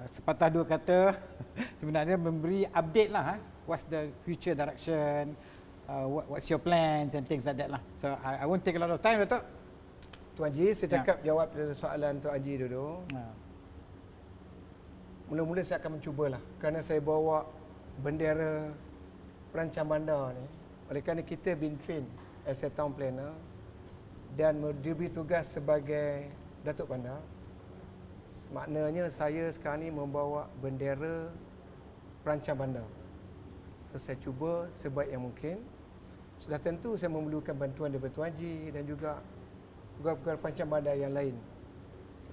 sepatah dua kata sebenarnya memberi update lah. What's the future direction, what's your plans and things like that lah. So I won't take a lot of time, Datuk. Tuan Haji, saya cakap jawab soalan Tuan Haji dulu. Mula-mula saya akan mencubalah kerana saya bawa bendera perancang bandar ni. Oleh kerana kita been trained as a town planner dan diberi tugas sebagai Datuk Bandar. Maknanya saya sekarang ni membawa bendera perancang bandar. So, saya cuba sebaik yang mungkin. Sudah tentu saya memerlukan bantuan daripada Tuan Haji dan juga pegawai-pegawai perancang bandar yang lain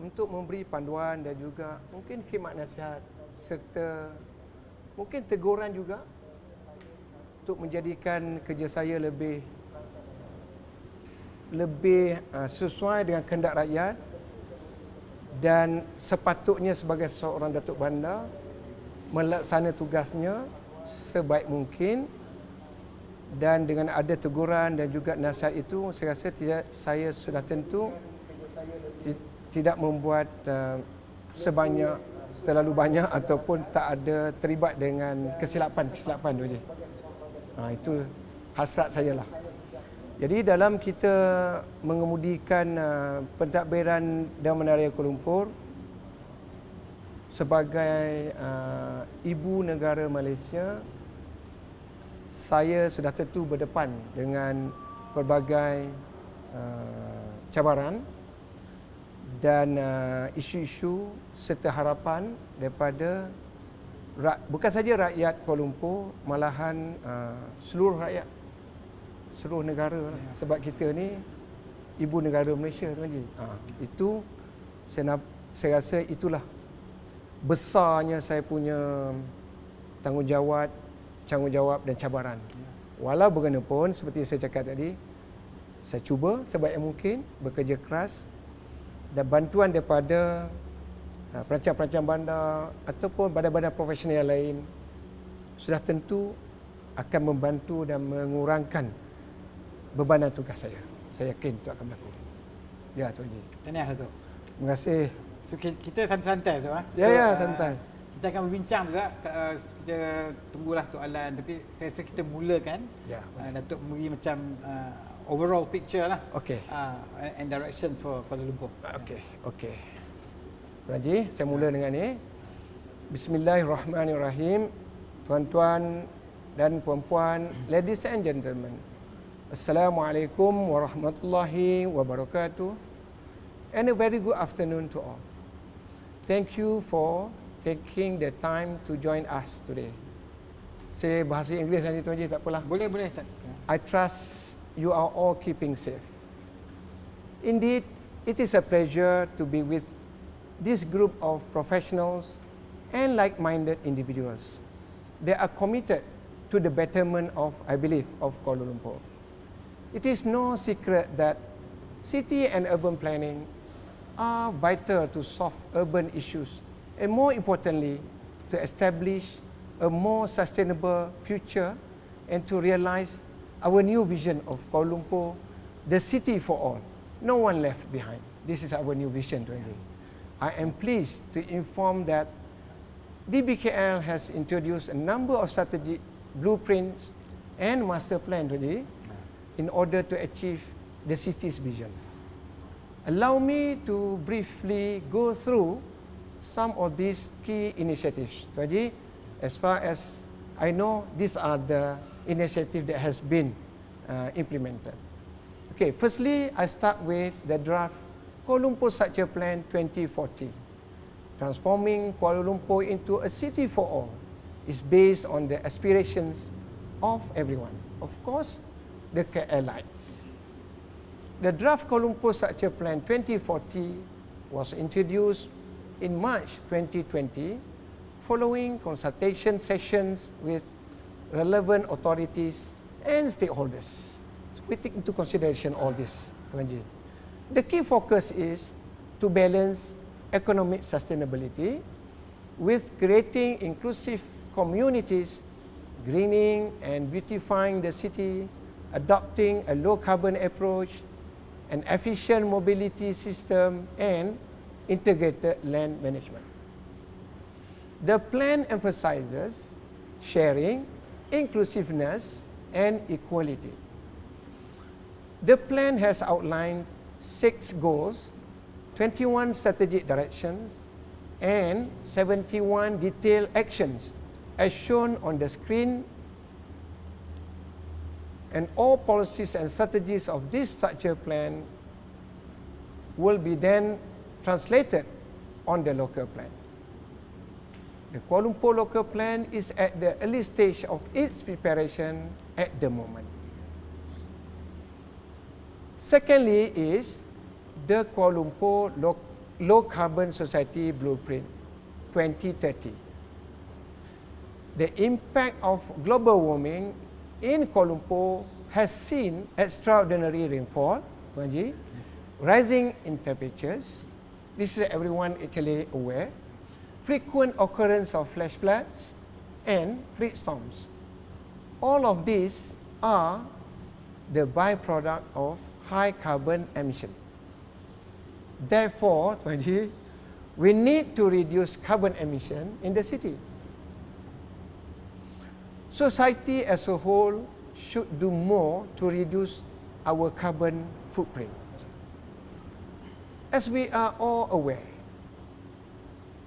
untuk memberi panduan dan juga mungkin khidmat nasihat serta mungkin teguran juga untuk menjadikan kerja saya lebih sesuai dengan kehendak rakyat dan sepatutnya sebagai seorang Datuk Bandar melaksanakan tugasnya sebaik mungkin, dan dengan ada teguran dan juga nasihat itu saya rasa saya sudah tentu tidak membuat terlalu banyak ataupun tak ada terlibat dengan kesilapan tu je. Itu hasrat saya lah. Jadi dalam kita mengemudikan pentadbiran dan menarik Kuala Lumpur sebagai ibu negara Malaysia, saya sudah tentu berdepan dengan pelbagai cabaran dan isu-isu serta harapan daripada bukan saja rakyat Kuala Lumpur, malahan seluruh rakyat, seluruh negara lah. Sebab kita ni ibu negara Malaysia, Tuan Haji. Itu saya rasa itulah besarnya saya punya tanggungjawab dan cabaran. Walau bagaimanapun seperti saya cakap tadi, saya cuba sebaik yang mungkin bekerja keras dan bantuan daripada perancang-perancang bandar ataupun badan-badan profesional yang lain sudah tentu akan membantu dan mengurangkan bebanan tugas saya. Saya yakin itu akan berlaku. Ya, Tuan Haji. Tahniah, Datuk. Terima kasih. So, kita santai-santai tu. Ya, santai. Kita akan berbincang juga. Kita tunggulah soalan. Tapi saya rasa kita mulakan. Datuk memberi macam overall picture lah. And directions for Kuala Lumpur. Okey. Tuan Haji, saya mula dengan ni. Bismillahirrahmanirrahim. Tuan-tuan dan puan-puan, ladies and gentlemen. Assalamualaikum warahmatullahi wabarakatuh. And a very good afternoon to all. Thank you for taking the time to join us today. Saya bahasa Inggeris nanti, Tuan Haji, tak apalah. Boleh. I trust you are all keeping safe. Indeed, it is a pleasure to be with this group of professionals and like-minded individuals. They are committed to the betterment of, I believe, of Kuala Lumpur. It is no secret that city and urban planning are vital to solve urban issues and, more importantly, to establish a more sustainable future and to realize our new vision of Kuala Lumpur, the city for all, no one left behind. This is our new vision, Tuan Haji. I am pleased to inform that DBKL has introduced a number of strategic blueprints and master plan, Tuan Haji, in order to achieve the city's vision. Allow me to briefly go through some of these key initiatives. Tuan Haji, as far as I know, these are the initiatives that has been implemented. Okay, firstly, I start with the Draf Kuala Lumpur Structure Plan 2040. Transforming Kuala Lumpur into a city for all is based on the aspirations of everyone. Of course, the KLites. The Draft Kuala Lumpur Structure Plan 2040 was introduced in March 2020 following consultation sessions with relevant authorities and stakeholders. So we take into consideration all this, Tuan Haji. The key focus is to balance economic sustainability with creating inclusive communities, greening and beautifying the city, adopting a low-carbon approach, an efficient mobility system, and integrated land management. The plan emphasizes sharing, inclusiveness, and equality. The plan has outlined 6 goals, 21 strategic directions, and 71 detailed actions as shown on the screen, and all policies and strategies of this structure plan will be then translated on the local plan. The Kuala Lumpur local plan is at the early stage of its preparation at the moment. Secondly is the Kuala Lumpur Low Carbon Society Blueprint 2030. The impact of global warming in Kuala Lumpur has seen extraordinary rainfall, rising in temperatures. This is everyone actually aware. Frequent occurrence of flash floods and freak storms. All of these are the byproduct of high carbon emission. Therefore, we need to reduce carbon emission in the city. Society as a whole should do more to reduce our carbon footprint. As we are all aware,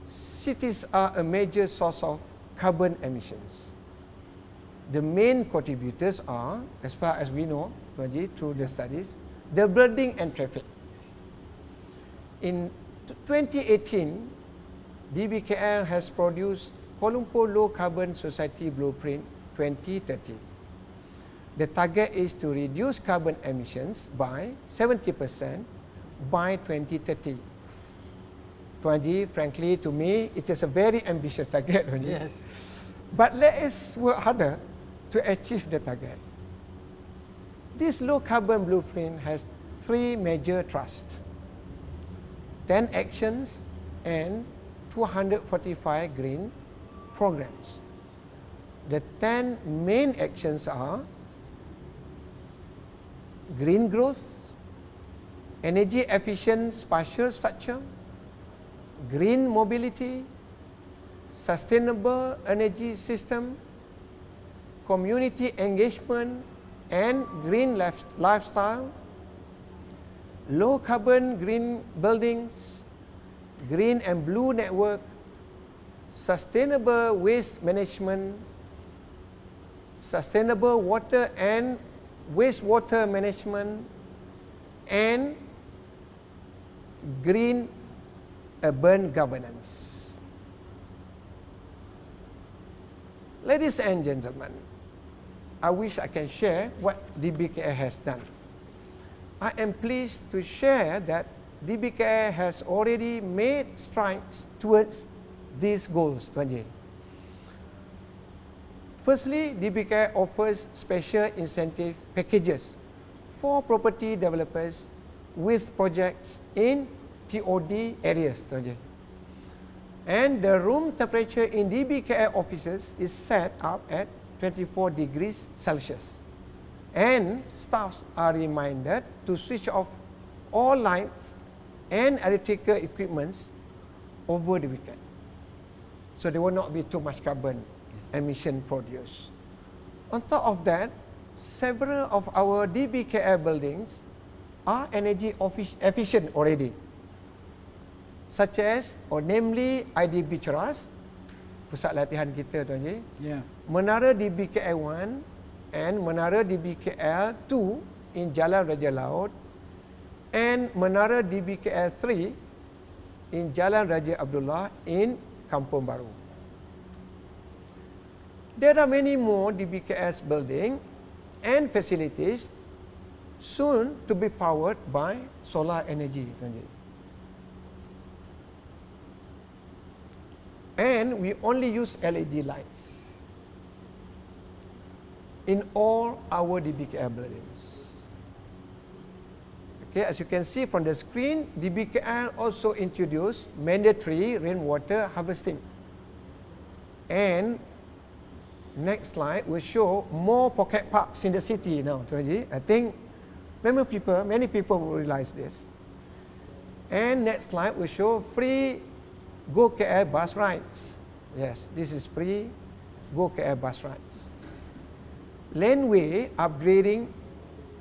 cities are a major source of carbon emissions. The main contributors are, as far as we know, through the studies, the building and traffic. In 2018, DBKL has produced Kuala Lumpur Low Carbon Society Blueprint 2030. The target is to reduce carbon emissions by 70% by 2030. Frankly, to me, it is a very ambitious target. Yes. But let us work harder to achieve the target. This low carbon blueprint has 3 major thrusts, 10 actions and 245 green programs. The 10 main actions are green growth, energy efficient spatial structure, green mobility, sustainable energy system, community engagement and green lifestyle, low carbon green buildings, green and blue network, sustainable waste management, sustainable water and wastewater management, and green urban governance. Ladies and gentlemen, I wish I can share what DBKL has done. I am pleased to share that DBKL has already made strides towards these goals. Firstly, DBKL offers special incentive packages for property developers with projects in TOD areas. And the room temperature in DBKL offices is set up at 24 degrees Celsius. And staffs are reminded to switch off all lights and electrical equipments over the weekend. So there will not be too much carbon emission produced. On top of that, several of our DBKL buildings are energy efficient already, such as, or namely ID Bicaras, pusat latihan kita tuan-tuan, Menara DBKL 1 and Menara DBKL 2 in Jalan Raja Laut, and Menara DBKL 3 in Jalan Raja Abdullah in Kampung Baru. There are many more DBKS building and facilities soon to be powered by solar energy. And we only use LED lights in all our DBKL buildings. Okay, as you can see from the screen, DBKL also introduced mandatory rainwater harvesting. And next slide will show more pocket parks in the city now. I think many people will realize this. And next slide will show free Go KL bus rides. Yes, this is free Go KL bus rides. Laneway upgrading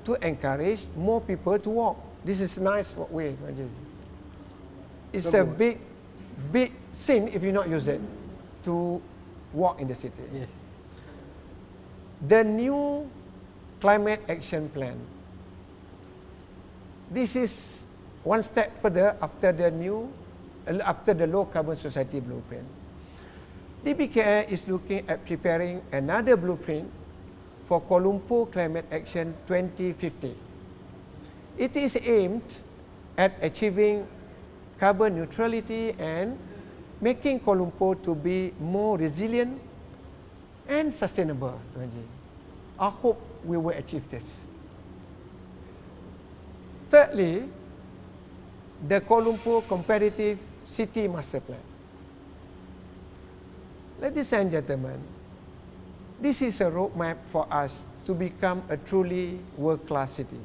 to encourage more people to walk. This is nice way. It's a big sin if you not use it to walk in the city. Yes. The new climate action plan. This is one step further after the low carbon society blueprint. DBKL is looking at preparing another blueprint for Kuala Lumpur Climate Action 2050. It is aimed at achieving carbon neutrality and making Kuala Lumpur to be more resilient and sustainable. I hope we will achieve this. Thirdly, the Kuala Lumpur Competitive City Master Plan. Ladies and gentlemen, this is a roadmap for us to become a truly world-class city.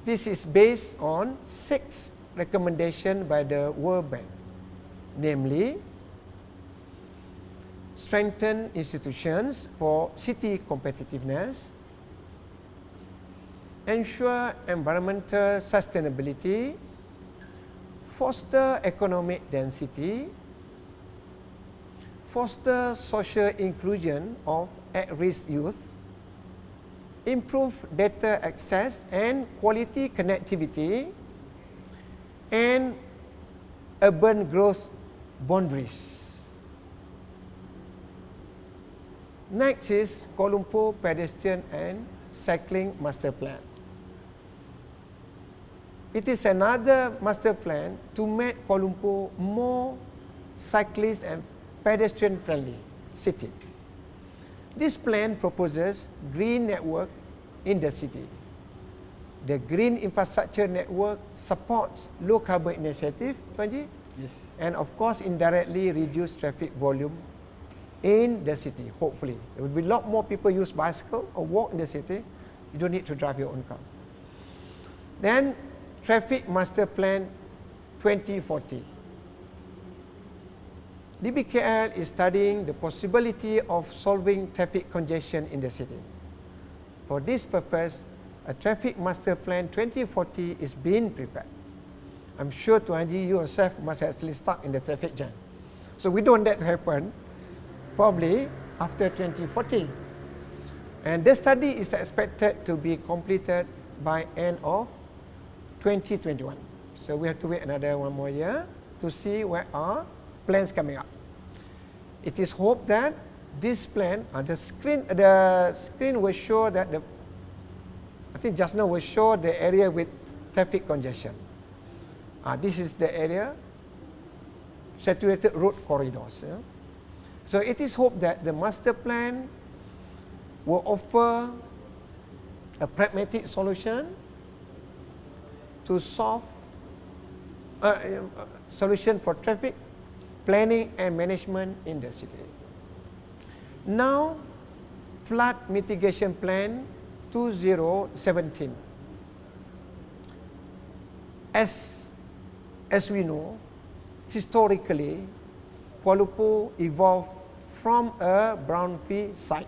This is based on 6 recommendations by the World Bank, namely, strengthen institutions for city competitiveness, ensure environmental sustainability, foster economic density, foster social inclusion of at-risk youth, improve data access and quality connectivity, and urban growth boundaries. Next is Kuala Lumpur Pedestrian and Cycling Master Plan. It is another master plan to make Kuala Lumpur more cyclist and pedestrian friendly city. This plan proposes green network in the city. The green infrastructure network supports low carbon initiative, Tuan Ji, Yes. and of course indirectly reduce traffic volume in the city, hopefully. There will be a lot more people use bicycle or walk in the city. You don't need to drive your own car. Then, Traffic Master Plan 2040. DBKL is studying the possibility of solving traffic congestion in the city. For this purpose, a Traffic Master Plan 2040 is being prepared. I'm sure Tuan Haji, you yourself must actually stuck in the traffic jam. So we don't want that to happen, probably after 2040. And the study is expected to be completed by end of 2021. So we have to wait another 1 more year to see what are plans coming up. It is hoped that this plan, the screen will show that I think just now will show the area with traffic congestion. This is the area, saturated road corridors. Yeah? So it is hoped that the master plan will offer a pragmatic solution to solve solution for traffic planning and management in the city. Now, Flood Mitigation Plan 2017. As we know, historically, Kuala Lumpur evolved from a brownfield site.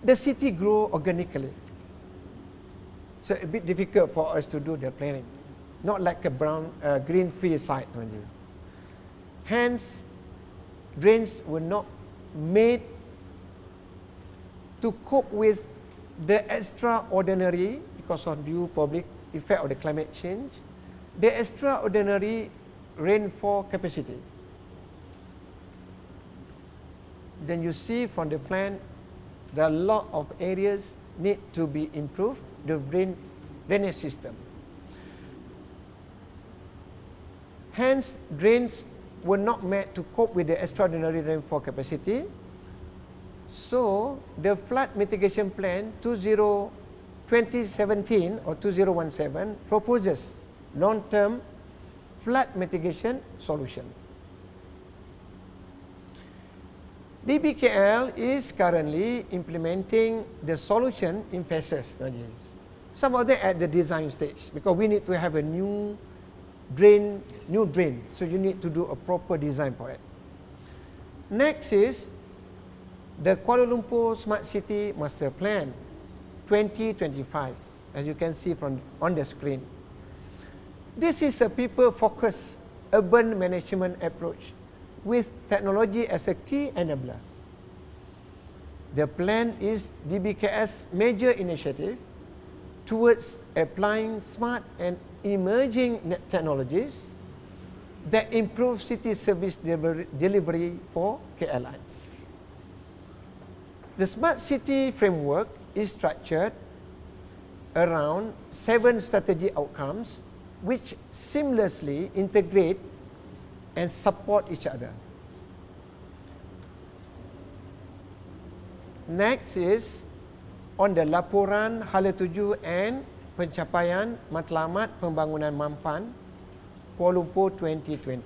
The city grew organically. So a bit difficult for us to do the planning. Not like a greenfield site. Hence, drains were not made to cope with the extraordinary, because of due public effect of the climate change, the extraordinary rainfall capacity. Then you see from the plan, there are a lot of areas need to be improved, the drainage system. Hence, drains were not made to cope with the extraordinary rainfall capacity. So, the Flood Mitigation Plan 2017 or 2017 proposes long-term flood mitigation solution. DBKL is currently implementing the solution in phases. Some of them at the design stage, because we need to have a new drain, new drain. So you need to do a proper design for it. Next is the Kuala Lumpur Smart City Master Plan 2025, as you can see from on the screen. This is a people-focused urban management approach with technology as a key enabler. The plan is DBK's major initiative towards applying smart and emerging technologies that improve city service delivery for KL Lines. The Smart City framework is structured around 7 strategy outcomes which seamlessly integrate and support each other. Next is on the laporan hala tuju and pencapaian matlamat pembangunan mampan Kuala Lumpur 2020.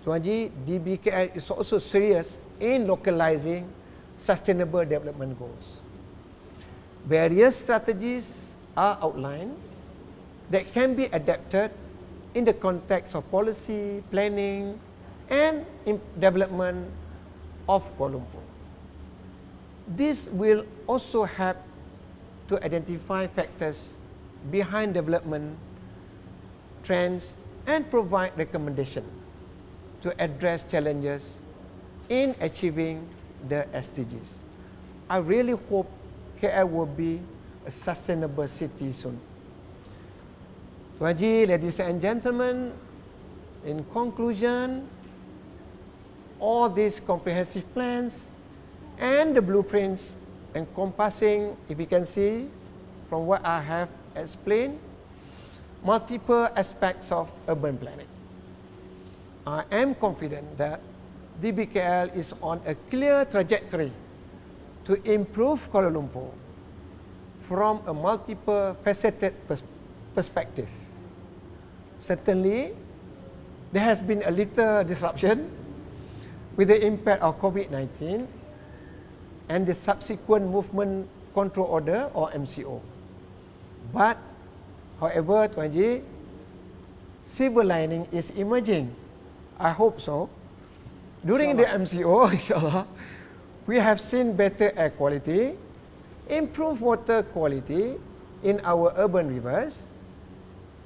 Tuan Haji, DBKL is also serious in localizing sustainable development goals. Various strategies are outlined that can be adapted in the context of policy, planning, and development of Kuala Lumpur. This will also help to identify factors behind development trends and provide recommendations to address challenges in achieving the SDGs. I really hope KL will be a sustainable city soon. Tuan Haji, ladies and gentlemen, in conclusion, all these comprehensive plans and the blueprints encompassing, if you can see from what I have explained, multiple aspects of urban planning. I am confident that DBKL is on a clear trajectory to improve Kuala Lumpur from a multiple faceted perspective. Certainly, there has been a little disruption with the impact of COVID-19 and the subsequent Movement Control Order or MCO. But, however, Tuan Haji, silver lining is emerging. I hope so. During the MCO, insyaAllah, we have seen better air quality, improved water quality in our urban rivers,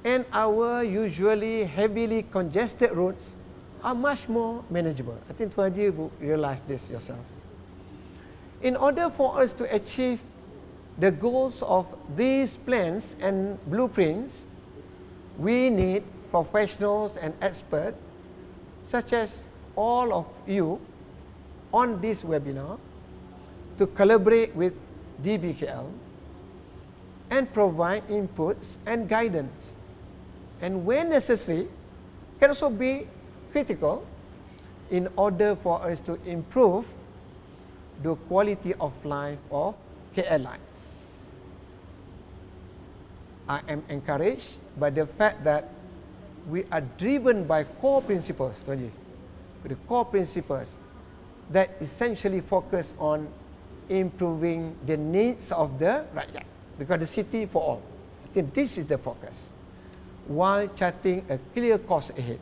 and our usually heavily congested roads are much more manageable. I think Tuan Haji will realize this yourself. In order for us to achieve the goals of these plans and blueprints, we need professionals and experts such as all of you on this webinar to collaborate with DBKL and provide inputs and guidance. And when necessary, can also be critical in order for us to improve the quality of life of KL Lines. I am encouraged by the fact that we are driven by core principles, Tuan Haji. The core principles that essentially focus on improving the needs of the rakyat, because the city for all. I think this is the focus, while charting a clear course ahead.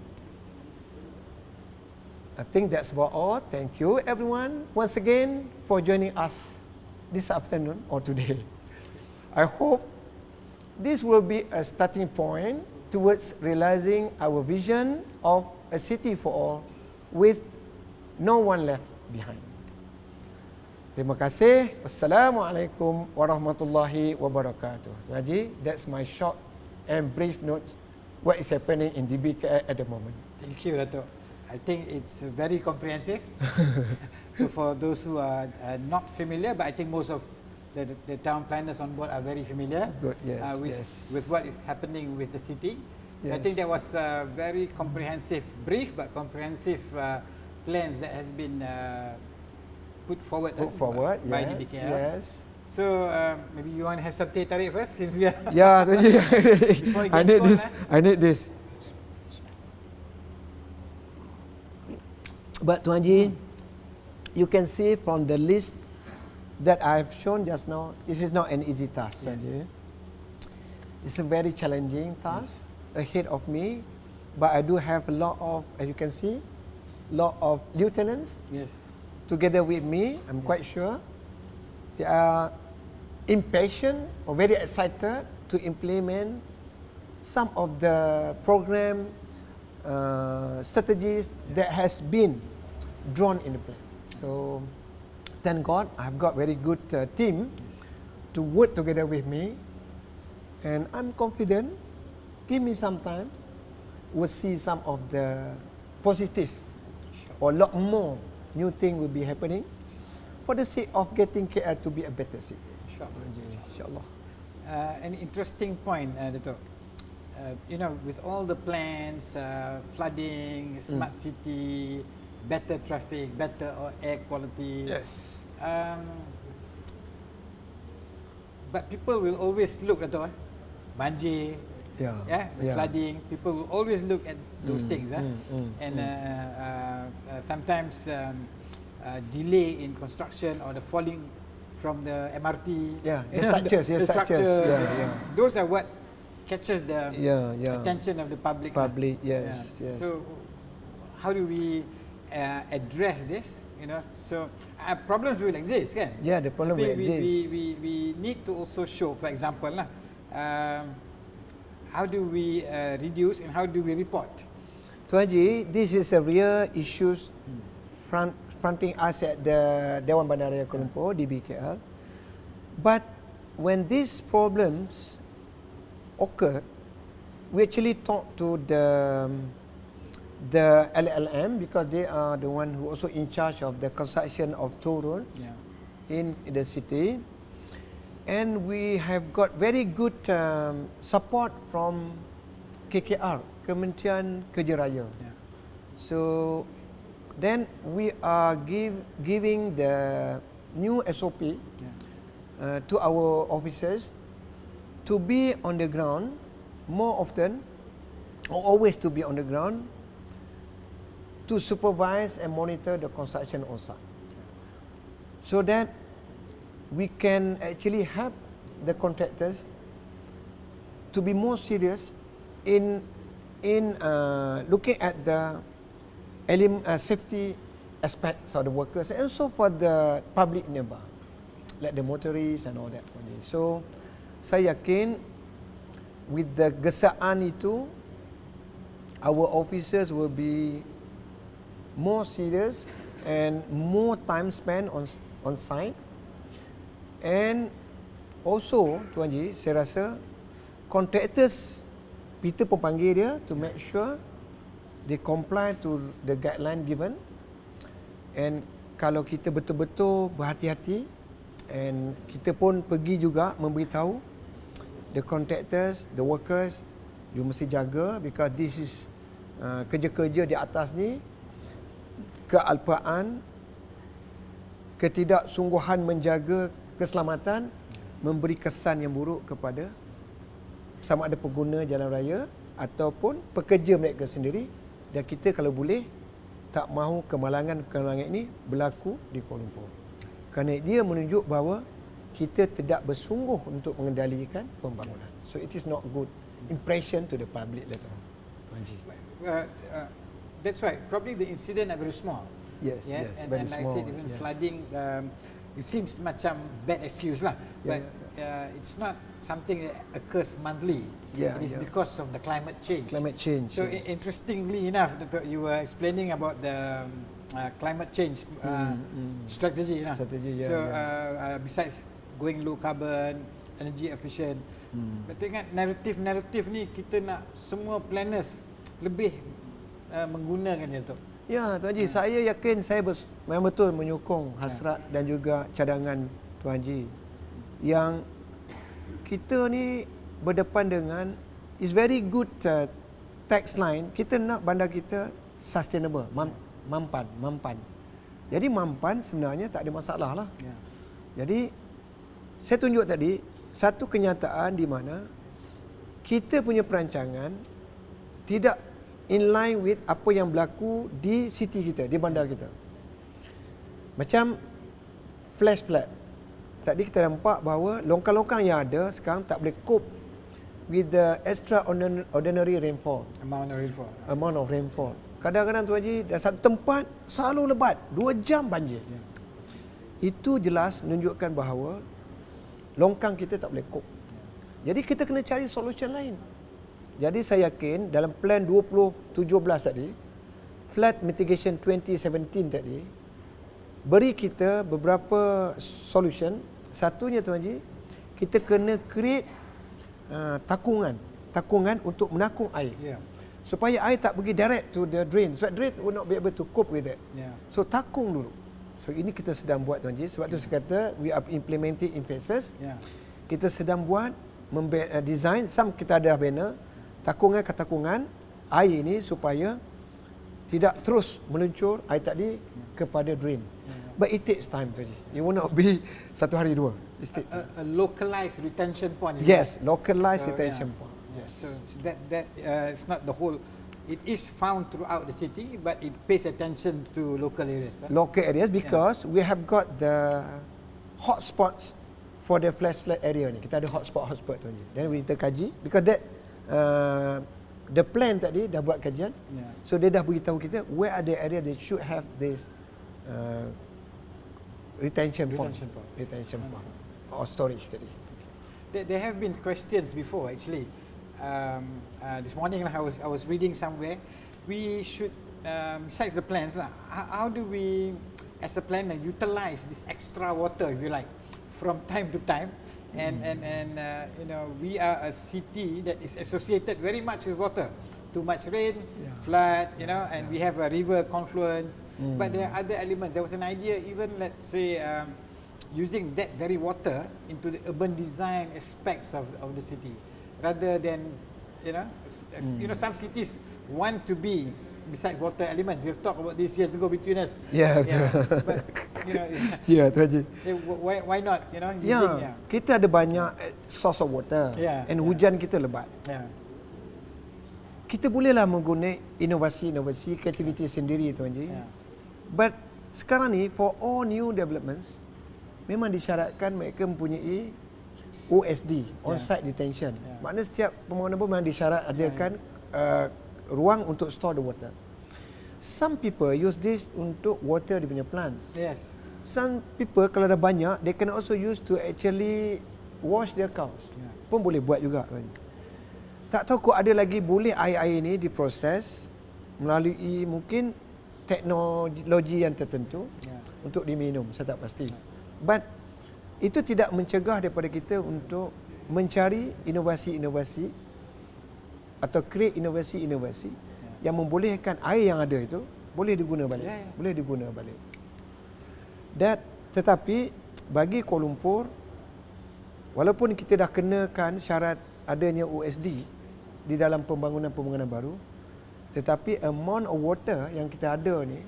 I think that's about all. Thank you everyone once again for joining us this afternoon or today. I hope this will be a starting point towards realizing our vision of a city for all with no one left behind. Terima kasih. Wassalamualaikum warahmatullahi wabarakatuh. Tuan Haji, that's my short and brief notes what is happening in DBKL at the moment. Thank you, Datuk. I think it's very comprehensive. So for those who are not familiar, but I think most of the town planners on board are very familiar. Good, yes, with what is happening with the city. So Yes. I think that was a very comprehensive, brief but comprehensive plans that has been put forward by yeah, DBKL. Yes. So maybe you want to have some teh tarik first, since we are Yeah, Tuan Haji. Before it I gets need cold, this. I need this. But Tuan Haji, you can see from the list that I've shown just now, this is not an easy task. Tuan Yes. Haji. It's a very challenging task. ahead of me, but I do have a lot of, as you can see, lot of lieutenants Yes. together with me. I'm quite sure they are impatient or very excited to implement some of the program strategies that has been drawn in the plan. So thank God I've got very good team to work together with me, and I'm confident. Give me some time, we'll see some of the positive or a lot more new thing will be happening for the sake of getting KL to be a better city. InsyaAllah. An interesting point, Datuk. You know, with all the plans, flooding, smart city, better traffic, better air quality. Yes. But people will always look at banjir, flooding. People will always look at those things, and sometimes delay in construction or the falling from the MRT. The structures. Those are what catches the attention of the public. Yes. So, how do we address this? You know, so problems will exist, kan? Yeah, the problem will exist. We need to also show, for example, how do we reduce and how do we report? Tuan Haji, this is a real issues fronting us at the Dewan Bandar Kuala Lumpur, DBKL. But when these problems occur, we actually talk to the LLM, because they are the one who also in charge of the construction of toll roads in the city, and we have got very good support from KKR, Kementerian Kerja Raya. So then we are giving the new SOP to our officers to be on the ground more often, or always to be on the ground, to supervise and monitor the construction on site, so that we can actually help the contractors to be more serious in looking at the safety aspects of the workers, and also for the public nearby, like the motorists and all that. So saya yakin with the gesaan itu, our officers will be more serious and more time spent on site. And also, Tuan Haji, saya rasa contractors, kita pun panggil dia to make sure they comply to the guideline given. And kalau kita betul-betul berhati-hati, and kita pun pergi juga memberitahu the contractors, the workers, you mesti jaga, because this is kerja-kerja di atas ni, kealpaan, ketidaksungguhan menjaga keselamatan memberi kesan yang buruk kepada sama ada pengguna jalan raya ataupun pekerja mereka sendiri, dan kita kalau boleh tak mahu kemalangan ini berlaku di Kuala Lumpur, kerana dia menunjuk bahawa kita tidak bersungguh untuk mengendalikan pembangunan. So it is not good impression to the public later on. That's right. Probably the incident are very small. Yes, and very like small. I said, even flooding, it seems macam bad excuse lah. But it's not something that occurs monthly. It is because of the climate change. So interestingly enough, you were explaining about the climate change strategy. So besides going low carbon, energy efficient, tapi ingat naratif ni kita nak semua planners lebih menggunakan dia tu. Ya, Tuan Haji, saya yakin saya memang betul menyokong hasrat dan juga cadangan Tuan Haji, yang kita ni berdepan dengan is very good tax line. Kita nak bandar kita sustainable, mampan. Jadi mampan sebenarnya tak ada masalah lah. Jadi saya tunjuk tadi satu kenyataan di mana kita punya perancangan tidak in line with apa yang berlaku di city kita, di bandar kita. Macam flash flood. Tadi kita nampak bahawa longkang-longkang yang ada sekarang tak boleh cope with the extraordinary rainfall. Amount of rainfall. Kadang-kadang Tuan Haji, dah satu tempat selalu lebat, 2 jam banjir. Itu jelas menunjukkan bahawa longkang kita tak boleh cope. Jadi kita kena cari solution lain. Jadi saya yakin dalam plan 2017 tadi, Flood Mitigation 2017 tadi, beri kita beberapa solution. Satunya Tuan Haji, kita kena create takungan untuk menakung air. Supaya air tak pergi direct to the drain. Sebab drain will not be able to cope with that. So takung dulu. So ini kita sedang buat Tuan Haji. Sebab tu saya kata we are implementing in phases. Kita sedang buat design, kita ada banner takungan air ini supaya tidak terus meluncur air tadi kepada drain. But it takes time Tuan Haji. It will not be 1 hari 2. A localized retention point. Yes, localized retention point. Yes. So that it's not the whole. It is found throughout the city, but it pays attention to local areas. Local areas because we have got the hotspots for the flash flood area ni. Kita ada hotspot Tuan Haji. Then kita kaji because that the plan tadi dah buat kajian. So dia dah beritahu kita where are the area that should have this retention point or storage tadi. There have been questions before actually. This morning I was reading somewhere. We should besides the plans how do we as a planner utilize this extra water, if you like, from time to time? And you know, we are a city that is associated very much with water. Too much rain, flood, you know, and we have a river confluence. But there are other elements. There was an idea, even let's say, using that very water into the urban design aspects of the city, rather than, you know, some cities want to be besides water elements. We've talked about this years ago between us. But you know, Tuan Haji. Why not, you know, using, kita ada banyak source of water, and hujan kita lebat. Kita bolehlah menggunakan inovasi kreativiti sendiri Tuan Haji. But sekarang ni for all new developments memang disyaratkan mereka mempunyai OSD, on-site detention. Maknanya setiap pembangunan pun memang disyarat adakan ruang untuk store the water. Some people use this untuk water dia punya plants. Some people kalau dah banyak, they can also use to actually wash their cows. Pun boleh buat juga kan. Tak tahu kok ada lagi boleh air-air ni diproses melalui mungkin teknologi yang tertentu untuk diminum, saya tak pasti. But itu tidak mencegah daripada kita untuk mencari inovasi-inovasi atau create inovasi-inovasi yang membolehkan air yang ada itu boleh diguna balik. Tetapi bagi Kuala Lumpur, walaupun kita dah kenakan syarat adanya OSD di dalam pembangunan baru, tetapi amount of water yang kita ada ni,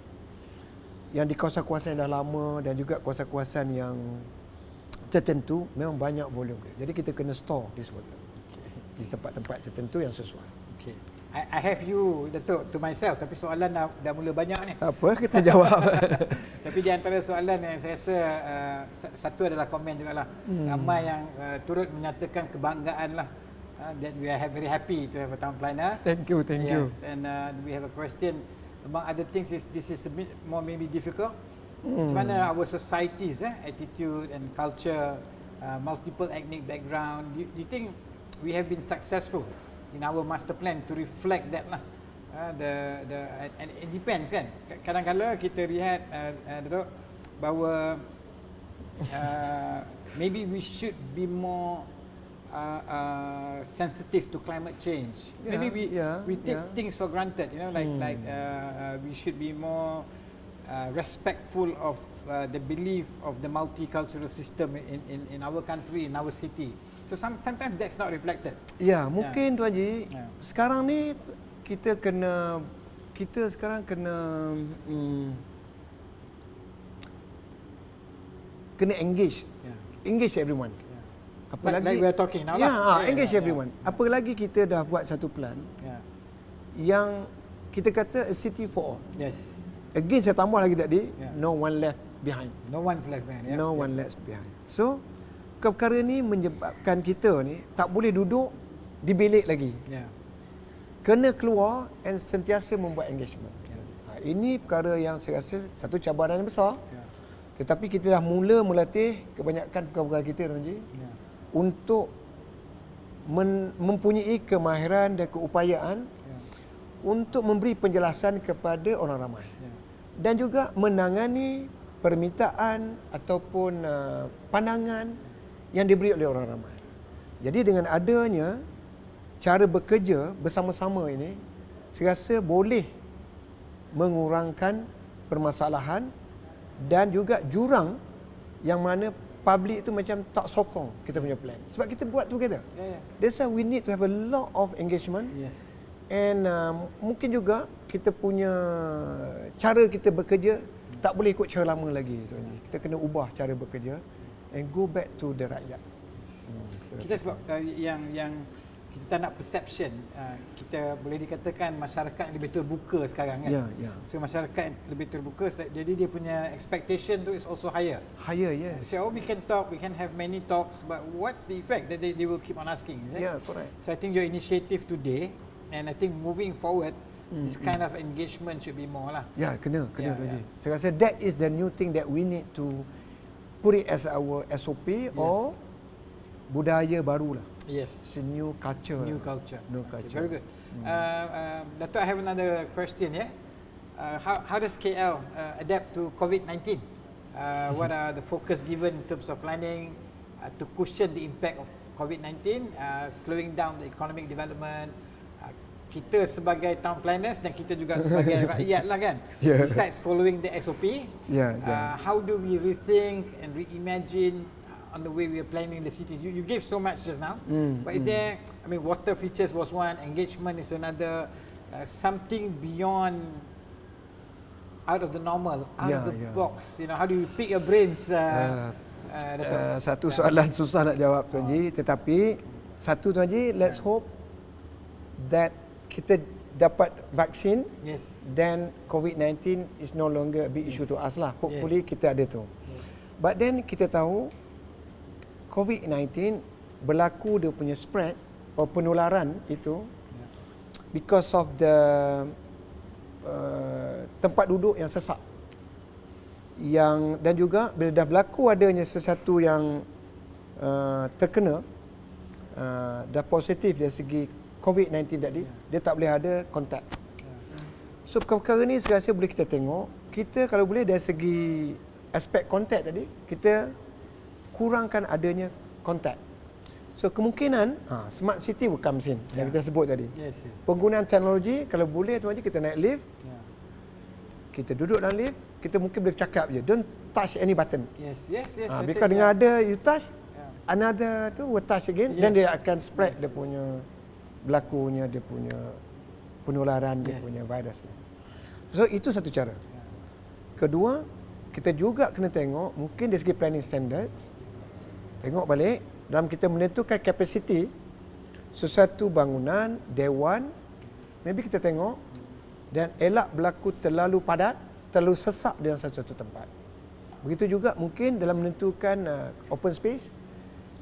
yang di kawasan-kawasan yang dah lama dan juga kawasan-kawasan yang tertentu memang banyak volume dia. Jadi kita kena store this water di tempat-tempat tertentu yang sesuai. I have you, Datuk, to myself, tapi soalan dah mula banyak ni. Tak apa, kita jawab. Tapi di antara soalan yang saya rasa satu adalah komen jugalah. Ramai yang turut menyatakan kebanggaan lah. That we are very happy to have a town planner. Thank you. Yes, and we have a question. Among other things, this is a bit more maybe difficult. Macam mana our society's attitude and culture, multiple ethnic background. Do you think we have been successful in our master plan to reflect that lah? And it depends kan. Kadang-kadang kita lihat bahawa maybe we should be more sensitive to climate change. Maybe we take things for granted, you know, like we should be more respectful of the belief of the multicultural system in our country, in our city. So sometimes that's not reflected. Mungkin Tuan Haji, sekarang ni kita sekarang kena engage everyone. Apalagi like we are talking now engage everyone. Apa lagi kita dah buat satu plan yang kita kata a city for all. Again saya tambah lagi tadi, no one left behind. No one's left behind. No one left behind. So perkara ni menyebabkan kita ni tak boleh duduk bilik lagi. Yeah. Kena keluar and sentiasa membuat engagement. Ini perkara yang saya rasa satu cabaran yang besar. Tetapi kita dah mula melatih kebanyakan pegawai kita, Tuan Haji, untuk mempunyai kemahiran dan keupayaan untuk memberi penjelasan kepada orang ramai. Dan juga menangani permintaan ataupun pandangan yang diberi oleh orang ramai. Jadi dengan adanya cara bekerja bersama-sama ini, saya rasa boleh mengurangkan permasalahan dan juga jurang yang mana public itu macam tak sokong kita punya plan. Sebab kita buat together. That's why we need to have a lot of engagement. Yes. And mungkin juga kita punya cara kita bekerja tak boleh ikut cara lama lagi. Kita kena ubah cara bekerja and go back to the rakyat. Kita sebab yang kita tak nak perception, kita boleh dikatakan masyarakat lebih terbuka sekarang kan. So masyarakat lebih terbuka, jadi dia punya expectation tu is also higher. Yes. So we can talk, we can have many talks, but what's the effect that they will keep on asking? Correct. So I think your initiative today, and I think moving forward, this kind of engagement should be more lah. Kena Tuan Haji. Saya rasa that is the new thing that we need to put it as our SOP or budaya baru lah. Yes. It's a new culture. Okay, very good. Dato', I have another question. How does KL adapt to COVID-19? What are the focus given in terms of planning to cushion the impact of COVID-19, slowing down the economic development? Kita sebagai town planners dan kita juga sebagai rakyat lah kan. Besides following the SOP, how do we rethink and reimagine on the way we are planning the cities? You gave so much just now, but is there, I mean, water features was one, engagement is another, something beyond, out of the normal, out of the box, you know, how do you pick your brains? Satu soalan susah nak jawab Tuan Haji, tetapi satu Tuan Haji, let's hope that kita dapat vaksin, then COVID-19 is no longer a big issue to us lah. Hopefully kita ada tu. But then kita tahu COVID-19 berlaku dia punya spread atau penularan itu because of the tempat duduk yang sesak, yang dan juga bila dah berlaku adanya sesuatu yang terkena dah positif dari segi COVID-19 tadi, dia tak boleh ada kontak. So perkara ni saya rasa boleh kita tengok, kita kalau boleh dari segi aspek kontak tadi, kita kurangkan adanya kontak. So kemungkinan smart city will come in yang kita sebut tadi. Penggunaan teknologi, kalau boleh Tuan Haji, kita naik lift, kita duduk dalam lift, kita mungkin boleh cakap je, don't touch any button. Bila dengan ada you touch, another tu will touch again, then dia akan spread dia punya berlakunya, dia punya penularan, dia punya virus. So itu satu cara. Kedua, kita juga kena tengok mungkin dari segi planning standards, tengok balik dalam kita menentukan kapasiti sesuatu bangunan, dewan, maybe kita tengok dan elak berlaku terlalu padat, terlalu sesak dalam satu tempat. Begitu juga mungkin dalam menentukan open space,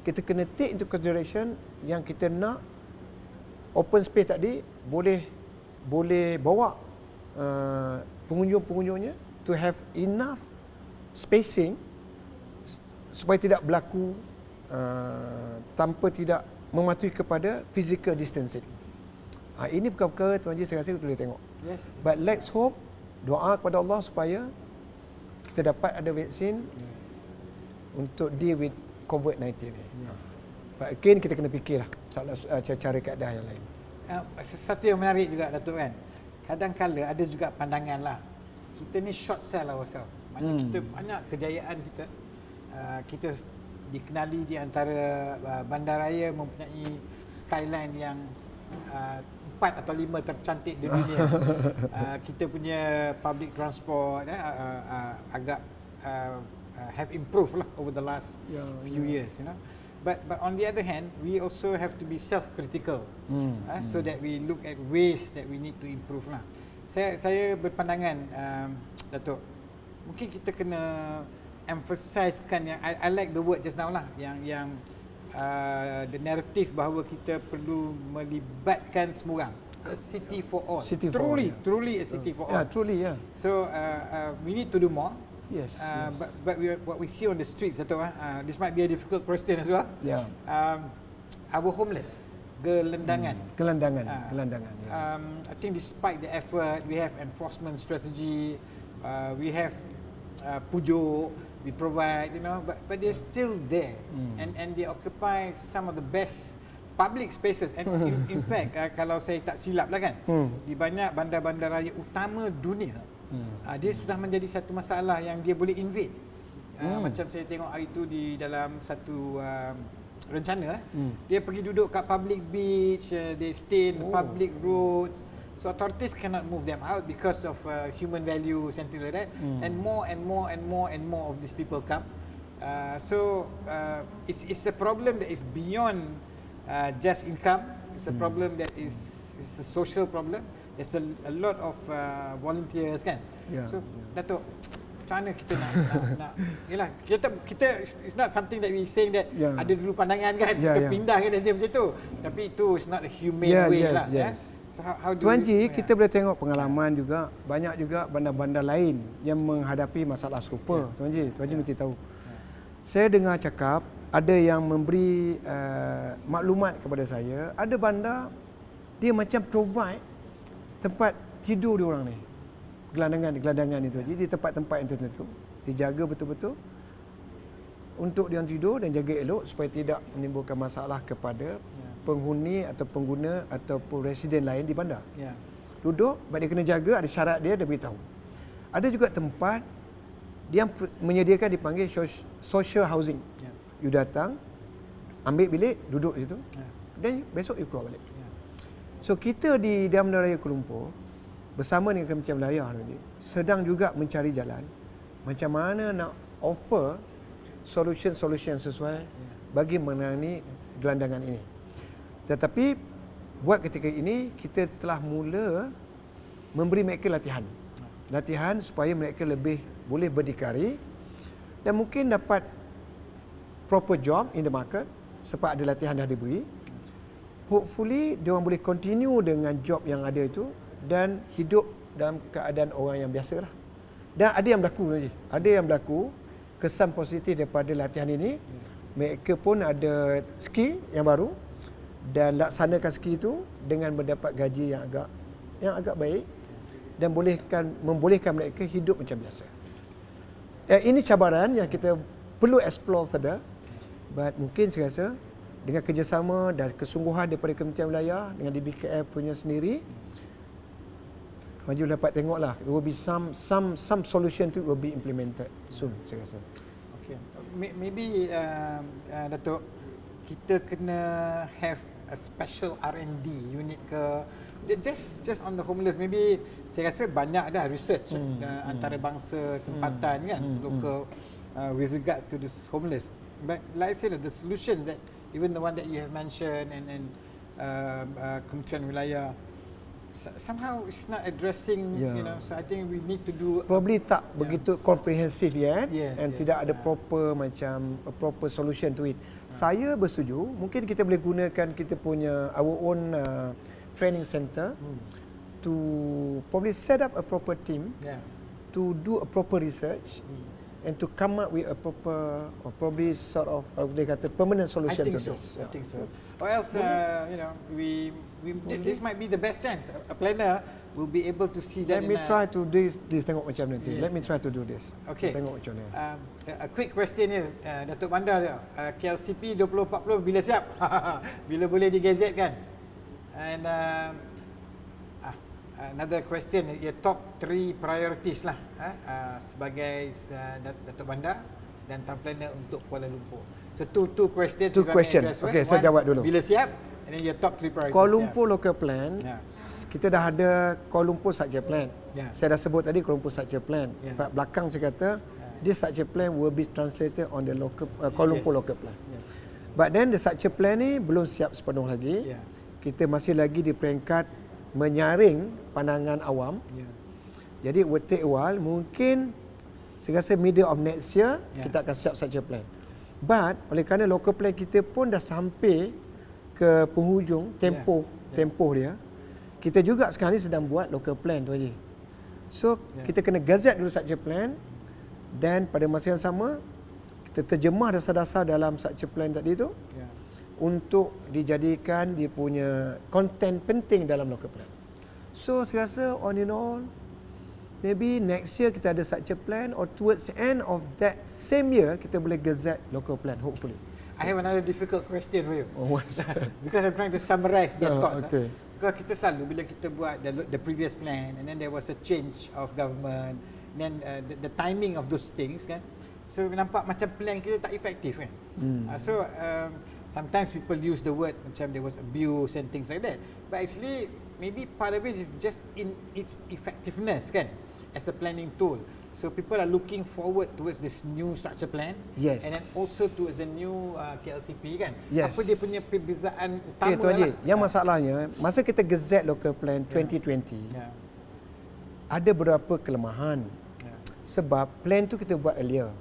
kita kena take into consideration yang kita nak open space tadi boleh bawa pengunjung-pengunjungnya to have enough spacing supaya tidak berlaku tanpa tidak mematuhi kepada physical distancing. Ini perkara-perkara Tuan Haji saya rasa boleh tengok. But let's hope, doa kepada Allah supaya kita dapat ada vaksin untuk deal with COVID-19 ni. But again kita kena fikirlah cara keadaan yang lain. Satu yang menarik juga Datuk kan, kadang-kala ada juga pandangan lah, kita ni short sell ourselves. Maknanya kita banyak kejayaan kita dikenali di antara bandaraya mempunyai skyline yang 4 atau 5 tercantik di dunia. Kita punya public transport agak have improved lah over the last few years, you know. But on the other hand, we also have to be self-critical, so that we look at ways that we need to improve lah. Saya berpandangan, Datuk, mungkin kita kena emphasizekan yang I like the word just now lah, yang the narrative bahawa kita perlu melibatkan semua orang. A city for all. Truly a city for all. Yeah, truly, yeah. So we need to do more. Yes. But what we see on the streets, Datuk, this might be a difficult question as well. Yeah. Our homeless, gelandangan. Gelandangan. Yeah. I think despite the effort, we have enforcement strategy, we have pujuk, we provide, but they're still there, and they occupy some of the best public spaces. And in fact, kalau saya tak silap lah kan, di banyak bandar-bandar raya utama dunia, dia sudah menjadi satu masalah yang dia boleh invade. Macam saya tengok hari tu di dalam satu rencana, dia pergi duduk kat public beach, they stay in public roads. So authorities cannot move them out because of human values and things like that. And more of these people come. So it's a problem that is beyond just income. It's a problem that is a social problem. There's a lot of volunteers kan. Yeah. So Datuk, macam mana kita nak yalah, kita it's not something that we saying that ada dulu pandangan kan, kita pindahkan aja macam tu. Tapi itu is not a humane way lah. Yes. So how do Tuan Ji, kita boleh tengok pengalaman juga, banyak juga bandar-bandar lain yang menghadapi masalah serupa. Tuan Ji mesti tahu. Saya dengar cakap ada yang memberi maklumat kepada saya, ada bandar dia macam provide tempat tidur dia orang ni. Gelandangan itu. Jadi di tempat-tempat yang tertentu dijaga betul-betul untuk dia tidur dan jaga elok supaya tidak menimbulkan masalah kepada penghuni atau pengguna ataupun residen lain di bandar. Duduk, dia kena jaga, ada syarat dia beritahu. Ada juga tempat dia menyediakan dipanggil social housing. You datang, ambil bilik, duduk situ. Dan besok you keluar balik. So kita di Bandar Raya Kuala Lumpur bersama dengan Kementerian Wilayah tadi sedang juga mencari jalan macam mana nak offer solution sesuai bagi menangani gelandangan ini. Tetapi buat ketika ini kita telah mula memberi mereka latihan supaya mereka lebih boleh berdikari dan mungkin dapat proper job in the market sebab ada latihan dah diberi. Hopefully dia orang boleh continue dengan job yang ada itu dan hidup dalam keadaan orang yang biasa lah. Dan ada yang berlaku lagi. Ada yang berlaku kesan positif daripada latihan ini. Mereka pun ada skill yang baru dan laksanakan skill itu dengan mendapat gaji yang agak baik dan membolehkan mereka hidup macam biasa. Ini cabaran yang kita perlu explore further. But mungkin saya rasa dengan kerjasama dan kesungguhan daripada Kementerian Wilayah dengan DBKL punya sendiri, Tuan Ju dapat tengoklah, there will be some solution to will be implemented soon, saya rasa. Okay. Maybe Datuk, kita kena have a special R&D unit ke just on the homeless. Maybe saya rasa banyak dah research antarabangsa tempatan kan, local with regards to this homeless. But like I said, the solutions that even the one that you have mentioned and Kementerian Wilayah, somehow it's not addressing, so I think we need to do probably tak begitu comprehensive yet, and tidak ada proper solution to it. Saya bersetuju, mungkin kita boleh gunakan kita punya our own training center to probably set up a proper team to do a proper research and to come up with a proper or probably sort of they kata permanent solution to this. I think so. Or else we this might be the best chance. A planner will be able to see that. Let me try to do this tengok macam nanti. Let me try to do this. Okay. Tengok macam mana. A quick question here, Datuk Bandar dia. KLCP 2040 bila siap? Bila boleh digazetkan? And another question, your top 3 priorities lah sebagai Datuk Bandar dan Town Planner untuk Kuala Lumpur. So two questions. Two questions. Okay, saya jawab dulu. Bila siap? And then your top 3 priorities. Kuala Lumpur local plan. Kita dah ada Kuala Lumpur structure plan. Saya dah sebut tadi Kuala Lumpur structure plan. Belakang saya kata this structure plan will be translated on the local Kuala Lumpur local plan. But then the structure plan ni belum siap sepenuh lagi. Kita masih lagi di peringkat menyaring pandangan awam. Jadi will take a while. Mungkin saya rasa middle of next year kita akan siap structure plan. But oleh kerana local plan kita pun dah sampai ke penghujung tempoh dia, kita juga sekarang ni sedang buat local plan tu Haji. So kita kena gazette dulu structure plan, dan pada masa yang sama kita terjemah dasar-dasar dalam structure plan tadi tu untuk dijadikan dia punya content penting dalam local plan. So saya rasa on and on, maybe next year kita ada structure plan, or towards the end of that same year kita boleh gazette local plan, hopefully. I have another difficult question for you. Oh, what's that? Because I'm trying to summarize their thoughts. Okay. Because kita selalu bila kita buat the previous plan, and then there was a change of government, then the timing of those things kan, so nampak macam plan kita tak efektif kan. So sometimes people use the word macam there was abuse and things like that, but actually maybe part of it is just in its effectiveness kan, as a planning tool. So people are looking forward towards this new structure plan, yes, and then also towards the new KLCP kan. Yes. Apa dia punya perbezaan utama tu Haji, lah. yang masalahnya masa kita gazette local plan 2020 ada beberapa kelemahan, sebab plan tu kita buat earlier.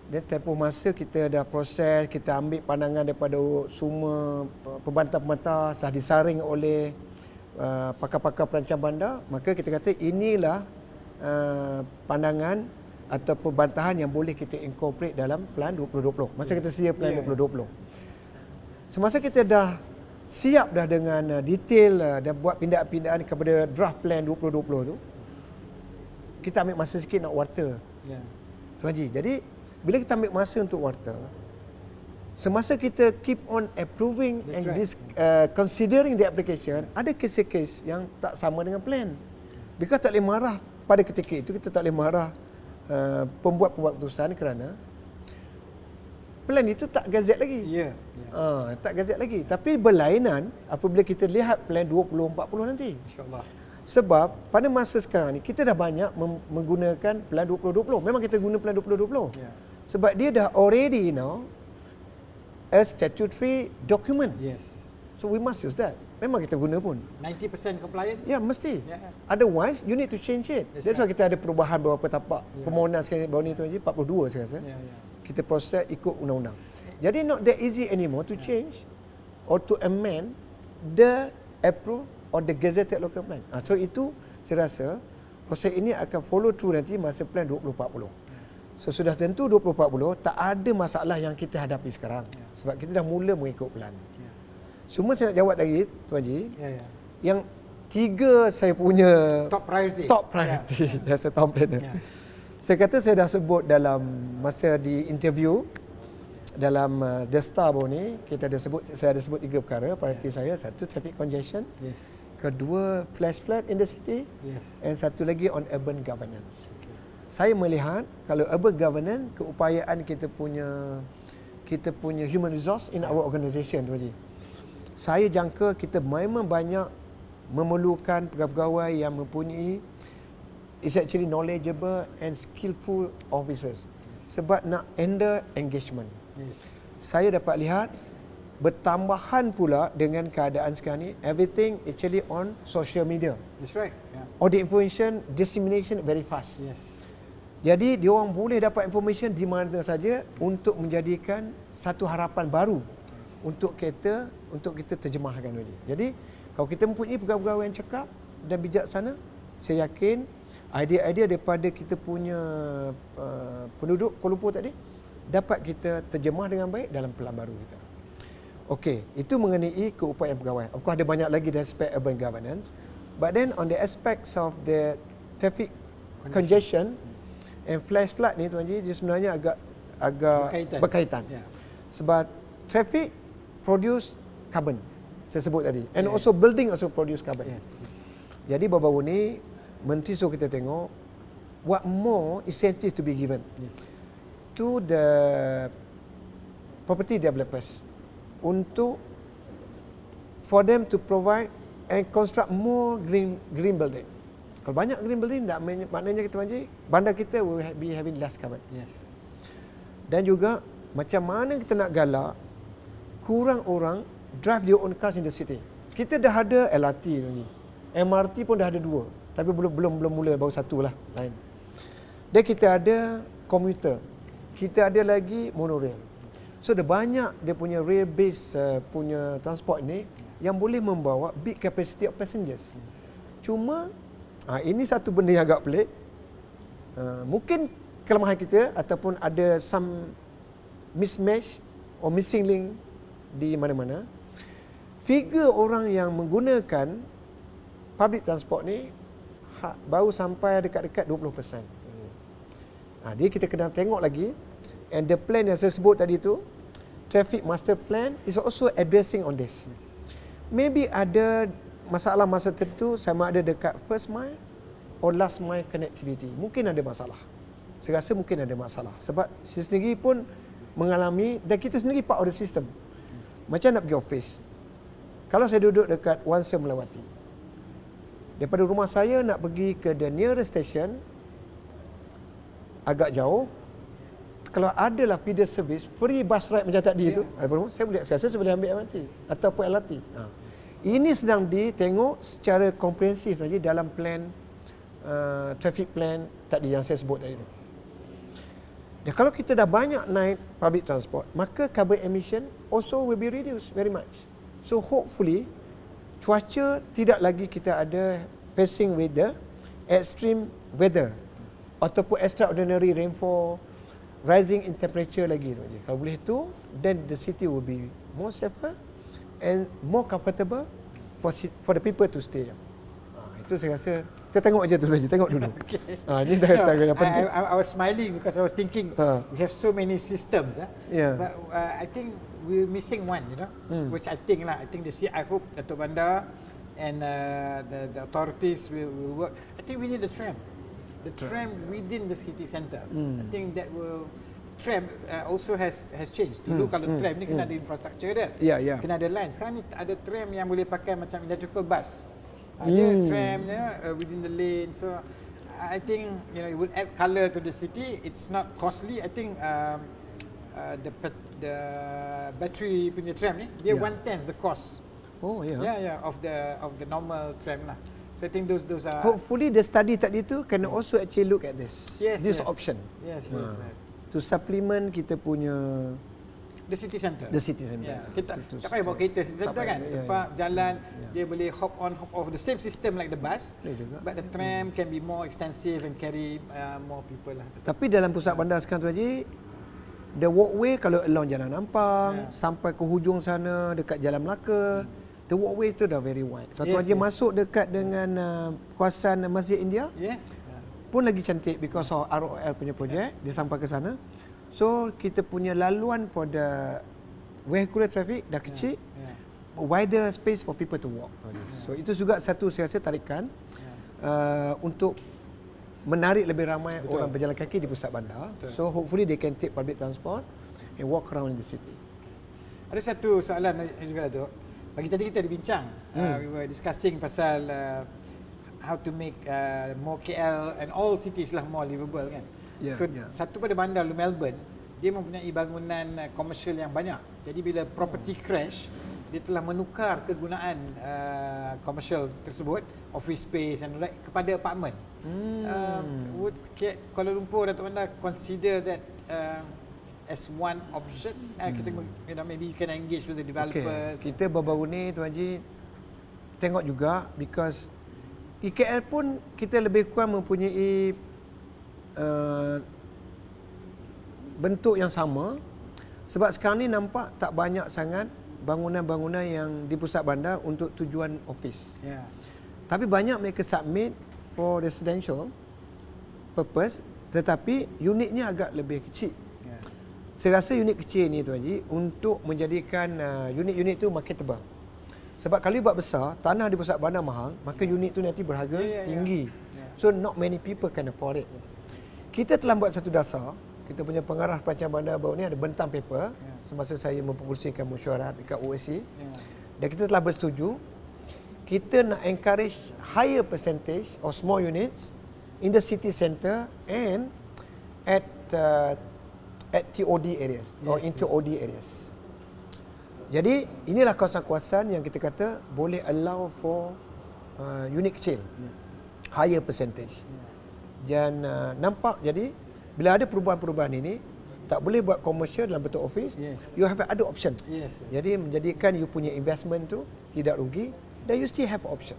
Dan tempoh masa kita dah proses, kita ambil pandangan daripada semua pembantah-pembantah, telah disaring oleh pakar-pakar perancang bandar, maka kita kata inilah pandangan atau perbantahan yang boleh kita incorporate dalam plan 2020. Masa kita sedia plan 2020. Semasa kita dah siap dah dengan detail, dah buat pindaan-pindaan kepada draft plan 2020 tu, kita ambil masa sikit nak warta. Tuan Haji, jadi bila kita ambil masa untuk warta, semasa kita keep on approving and considering the application, ada kes-kes yang tak sama dengan plan. Because tak boleh marah pada ketika itu, kita tak boleh marah pembuat keputusan kerana plan itu tak gazette lagi. Tak gazette lagi. Tapi berlainan apabila kita lihat plan 2040 nanti. InsyaAllah. Sebab pada masa sekarang ni kita dah banyak menggunakan plan 2020. Memang kita guna plan 2020. Sebab dia dah already now a statutory document. So we must use that. Memang kita guna pun. 90% compliance? Ya, mesti. Otherwise, you need to change it. That's why kita ada perubahan beberapa tapak permohonan sekarang baru ni tu Haji, 42 saya rasa. Kita proses ikut undang-undang. Jadi not that easy anymore to change or to amend the approved or the gazetted local plan. So itu saya rasa proses ini akan follow through nanti masa plan 2040. So sudah tentu 2040 tak ada masalah yang kita hadapi sekarang. Sebab kita dah mula mengikut plan. Cuma saya nak jawab lagi Tuan Haji, yang tiga saya punya top priority. That's a top planner. Saya kata saya dah sebut dalam masa di interview dalam The Star baru ni, saya ada sebut tiga perkara priority saya. Satu, traffic congestion. Kedua, flash flood in the city. And satu lagi on urban governance. Saya melihat kalau urban governance, keupayaan kita punya human resource in our organisation tu Haji. Saya jangka kita memang banyak memerlukan pegawai-pegawai yang mempunyai is actually knowledgeable and skillful officers. Sebab nak handle engagement. Saya dapat lihat bertambahan pula dengan keadaan sekarang ni, everything actually on social media. That's right. Or the information dissemination very fast. Jadi dia orang boleh dapat information di mana saja untuk menjadikan satu harapan baru untuk kita terjemahkan dulu. Jadi kalau kita mempunyai pegawai-pegawai yang cakap dan bijaksana, saya yakin idea-idea daripada kita punya penduduk Kuala Lumpur tadi dapat kita terjemah dengan baik dalam pelan baru kita. Okey, itu mengenai keupayaan pegawai. Of course ada banyak lagi dari aspek urban governance, but then on the aspects of the traffic congestion and flash flood ni Tuan Haji, dia sebenarnya agak berkaitan. Sebab traffic produce carbon, saya sebut tadi, and also building also produce carbon. Jadi baru-baru ni Menteri suruh kita tengok what more incentive to be given to the property developers untuk for them to provide and construct more green building. Kalau banyak green building, maknanya kita bandar kita will be having less carbon. Dan juga macam mana kita nak galak kurang orang drive their own cars in the city. Kita dah ada LRT ni, MRT pun dah ada 2, tapi belum mula, baru 1 lah lain. Dan kita ada commuter kita ada lagi monorail. So dia banyak dia punya rail base punya transport ni yang boleh membawa big capacity of passengers. Cuma ini satu benda yang agak pelik. Mungkin kelemahan kita ataupun ada some mismatch or missing link di mana-mana. Figure orang yang menggunakan public transport ni baru sampai dekat-dekat 20%. Dia kita kena tengok lagi. And the plan yang saya sebut tadi tu, Traffic Master Plan is also addressing on this. Maybe ada masalah masa tertentu sama ada dekat first mile or last mile connectivity. Mungkin ada masalah. Saya rasa mungkin ada masalah. Sebab saya sendiri pun mengalami dan kita sendiri part of the system. Macam nak pergi office. Kalau saya duduk dekat Wangsa Melawati, daripada rumah saya nak pergi ke the nearest station agak jauh. Kalau adalah feeder service, free bus ride macam tadi tu, saya rasa saya boleh ambil MRT ataupun LRT. Ini sedang ditengok secara komprehensif saja dalam plan traffic plan tadi yang saya sebut tadi tu. Dan kalau kita dah banyak naik public transport, maka carbon emission also will be reduced very much. So hopefully cuaca tidak lagi kita ada facing with the extreme weather ataupun extraordinary rainfall, rising in temperature lagi tu. Kalau boleh tu, then the city will be more safer and more comfortable for the people to stay. Itu saya rasa kita tengok aja dulu, tengok dulu. Okay. Ini dah yang penting. I was smiling because I was thinking we have so many systems, but I think we're missing one, which I think I hope Datuk Bandar and the authorities will work. I think we need the tram. The tram within the city centre. I think that will tram also has changed. Dulu kalau tram ni kena ada infrastruktur dia. Kena ada line. Sekarang ni ada tram yang boleh pakai macam electrical bus. Ada tram within the lane. So I think it would add colour to the city. It's not costly. I think the battery punya tram ni dia 1/10 the cost. Of the normal tram lah. So I think those are. Hopefully the study tadi tu can also actually look at this. This option. Yes. To supplement kita punya the city centre. Kita tak payah bawa kereta city centre kan. Tempat jalan dia boleh hop on hop off, the same system like the bus. But the tram can be more extensive and carry more people lah. Tapi dalam pusat bandar sekarang tu Haji, the walkway kalau along Jalan Ampang sampai ke hujung sana dekat Jalan Melaka, the walkway tu dah very wide. Satu Haji masuk dekat dengan kawasan Masjid India. Pun lagi cantik because of ROL punya projek, dia sampai ke sana. So kita punya laluan for the vehicular traffic dah kecil, wider space for people to walk. So itu juga satu saya rasa tarikan untuk menarik lebih ramai orang berjalan kaki di pusat bandar. So hopefully they can take public transport and walk around in the city. Ada satu soalan juga Datuk. Pagi tadi kita ada bincang, we were discussing pasal how to make more KL and all cities lah more livable kan. Satu pada bandar Melbourne, dia mempunyai bangunan komersial yang banyak. Jadi bila property crash, dia telah menukar kegunaan komersial tersebut, office space and kepada apartment. Would Kuala Lumpur Datuk Bandar consider that as one option? Kita maybe you can engage with the developers. Kita baru-baru ni Tuan Haji tengok juga because KL pun kita lebih kurang mempunyai bentuk yang sama, sebab sekarang ni nampak tak banyak sangat bangunan-bangunan yang di pusat bandar untuk tujuan office. Tapi banyak mereka submit for residential purpose, tetapi unitnya agak lebih kecil. Saya rasa unit kecil ni Tuan Haji untuk menjadikan unit-unit tu marketable. Sebab kalau buat besar, tanah di pusat bandar mahal, maka unit tu nanti berharga tinggi. So not many people can afford it. Kita telah buat satu dasar. Kita punya pengarah perancang bandar baru ni ada bentang paper semasa saya mempengerusikan mesyuarat dekat OSC. Dan kita telah bersetuju kita nak encourage higher percentage of small units in the city centre and at TOD areas or into OD areas. Jadi inilah kawasan-kawasan yang kita kata boleh allow for unit kecil, higher percentage. Dan nampak jadi bila ada perubahan-perubahan ini, tak boleh buat komersial dalam bentuk office. You have other option. Jadi menjadikan you punya investment tu tidak rugi, dan you still have option.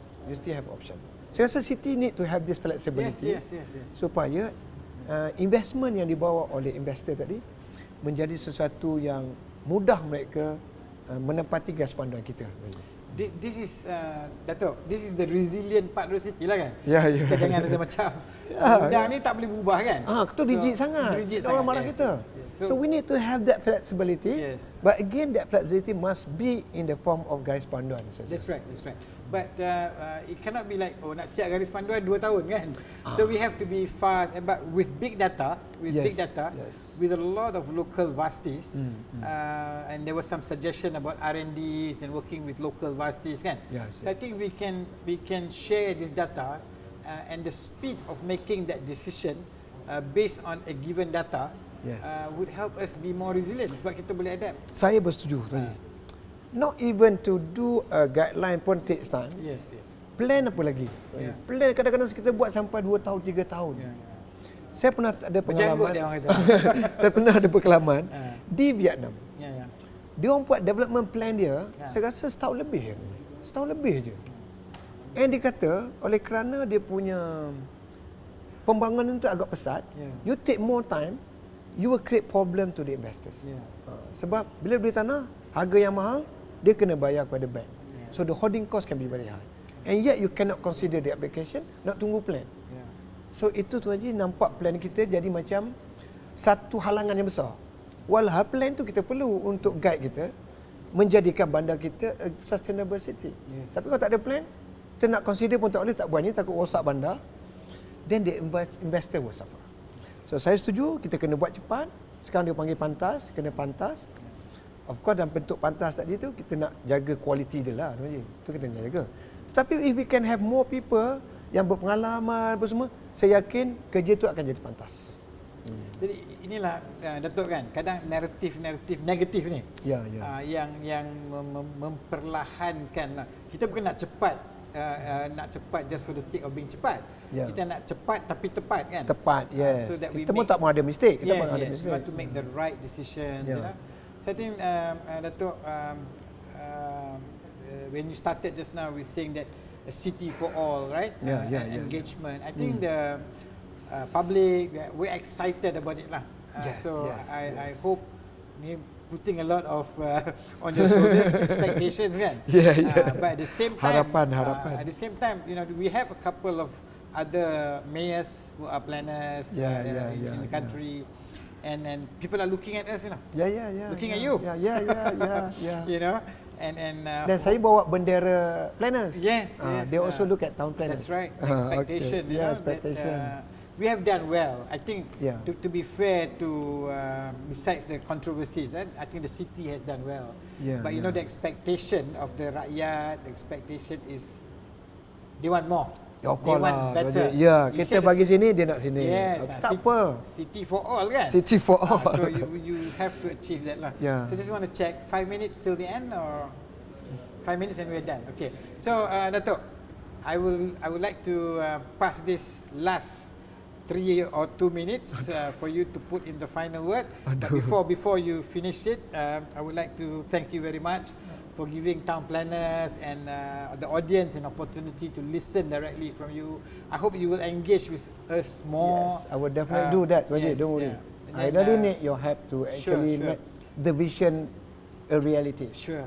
Saya rasa City need to have this flexibility supaya investment yang dibawa oleh investor tadi menjadi sesuatu yang mudah mereka menempati garis panduan kita. This is Datuk, this is the resilient part of the city lah kan. Kita jangan ada macam undang ni tak boleh berubah kan. Itu rigid sangat. Orang marah kita. So we need to have that flexibility. But again, that flexibility must be in the form of garis panduan. That's right. But it cannot be like nak siap garis panduan 2 tahun kan. So we have to be fast, but with big data, with a lot of local vasties, and there was some suggestion about R&Ds and working with local vasties kan. So I think we can share this data and the speed of making that decision based on a given data would help us be more resilient sebab kita boleh adapt. Saya bersetuju tadi. Not even to do a guideline pun takes time. Plan apa lagi? Plan kadang-kadang kita buat sampai 2 tahun, 3 tahun. Saya pernah ada pengalaman. Saya pernah ada pengalaman di Vietnam. Dia orang buat development plan dia, saya rasa setahun lebih je. And dia kata oleh kerana dia punya pembangunan itu agak pesat, you take more time, you will create problem to the investors. Sebab bila beli tanah, harga yang mahal, dia kena bayar kepada bank. So the holding cost can be very high. And yet you cannot consider the application, nak tunggu plan. So itu tu aja nampak plan kita jadi macam satu halangan yang besar. Walau plan tu kita perlu untuk guide kita menjadikan bandar kita a sustainable city. Tapi kalau tak ada plan, kita nak consider pun tak boleh, tak berani, takut rosak bandar. Then the investor will suffer. So saya setuju kita kena buat cepat. Sekarang dia panggil pantas, kena pantas. Of course dalam bentuk pantas tadi tu kita nak jaga kualiti dia lah. Itu kita nak jaga. Tetapi if we can have more people yang berpengalaman apa semua, saya yakin kerja tu akan jadi pantas. Jadi inilah Datuk kan, kadang naratif negatif ni yang memperlahankan. Kita bukan nak cepat, nak cepat just for the sake of being cepat. Kita nak cepat tapi tepat kan. Tepat, so that kita pun tak mahu ada mistake. We want to make the right decisions. So I think Datuk, when you started just now with saying that a city for all, right? Engagement. I think the public, we're excited about it lah. I hope ni putting a lot of on your shoulders expectations kan. But at the same time, harapan. At the same time, we have a couple of other mayors who are planners in the country. And people are looking at us, looking at you. Dan saya bawa bendera planners. They also look at town planners. That's right. Expectation. Expectation. We have done well. I think to be fair to besides the controversies, I think the city has done well. But the expectation of the rakyat, the expectation is they want more. They want better. Kita bagi sini, dia nak sini. Tak apa. City for all kan? City for all. So you have to achieve that lah. So just want to check, 5 minutes till the end or 5 minutes and we're done. Okay. So Datuk, I would like to pass this last 3 or 2 minutes for you to put in the final word. But before you finish it, I would like to thank you very much for giving town planners and the audience an opportunity to listen directly from you. I hope you will engage with us more. Yes, I will definitely do that. Don't worry. I really need your help to actually make the vision a reality. Sure.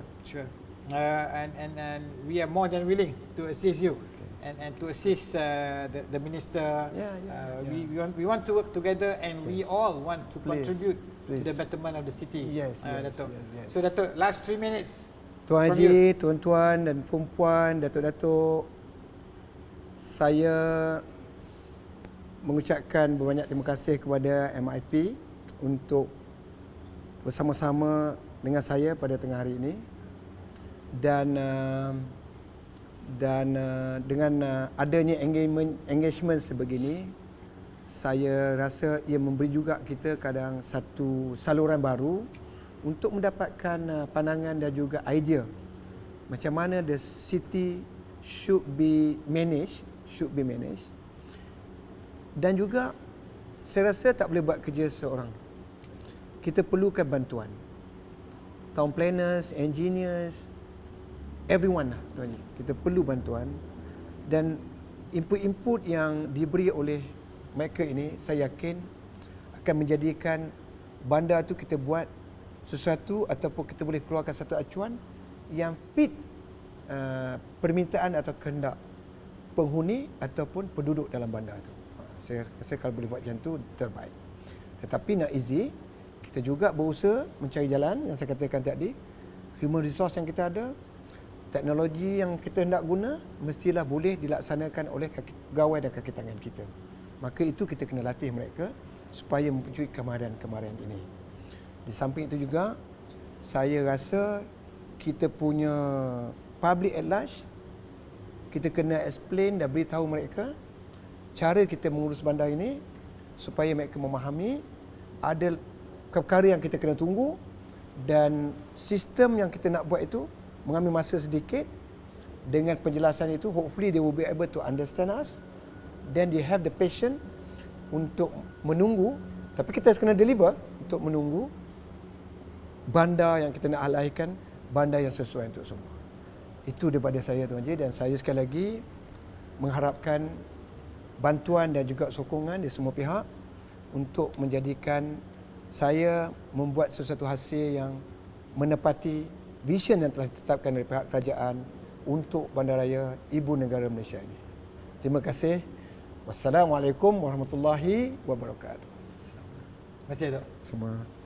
And we are more than willing to assist you. And to assist the minister. We want to work together, and we all want to contribute to the betterment of the city. Datuk. So Datuk, last 3 minutes. Tuan Haji, tuan-tuan dan puan-puan, datuk-datuk, saya mengucapkan berbanyak terima kasih kepada MIP untuk bersama-sama dengan saya pada tengah hari ini. Dan dengan adanya engagement sebegini, saya rasa ia memberi juga kita kadang satu saluran baru untuk mendapatkan pandangan dan juga idea macam mana the city should be managed. Dan juga saya rasa tak boleh buat kerja seorang. kita perlukan bantuan. Town planners, engineers, everyone lah. Kita perlu bantuan, dan input-input yang diberi oleh mereka ini, saya yakin akan menjadikan bandar tu kita buat sesuatu ataupun kita boleh keluarkan satu acuan yang fit permintaan atau kehendak penghuni ataupun penduduk dalam bandar tu. Saya rasa kalau boleh buat macam tu terbaik. Tetapi nak easy, kita juga berusaha mencari jalan yang saya katakan tadi. Human resource yang kita ada, teknologi yang kita hendak guna, mestilah boleh dilaksanakan oleh pegawai dan kaki tangan kita. Maka itu kita kena latih mereka supaya mempunyai kemahiran-kemahiran ini. Di samping itu juga, saya rasa kita punya public at large, kita kena explain dan beritahu mereka cara kita mengurus bandar ini supaya mereka memahami ada perkara yang kita kena tunggu, dan sistem yang kita nak buat itu mengambil masa sedikit. Dengan penjelasan itu, hopefully they will be able to understand us, then they have the patience untuk menunggu. Tapi kita kena deliver untuk menunggu bandar yang kita nak alahkan, bandar yang sesuai untuk semua. Itu daripada saya, Tuan Haji, dan saya sekali lagi mengharapkan bantuan dan juga sokongan dari semua pihak untuk menjadikan saya membuat sesuatu hasil yang menepati vision yang telah ditetapkan oleh pihak kerajaan untuk bandaraya Ibu Negara Malaysia ini. Terima kasih. Wassalamualaikum warahmatullahi wabarakatuh. Terima kasih, Dok. Semua.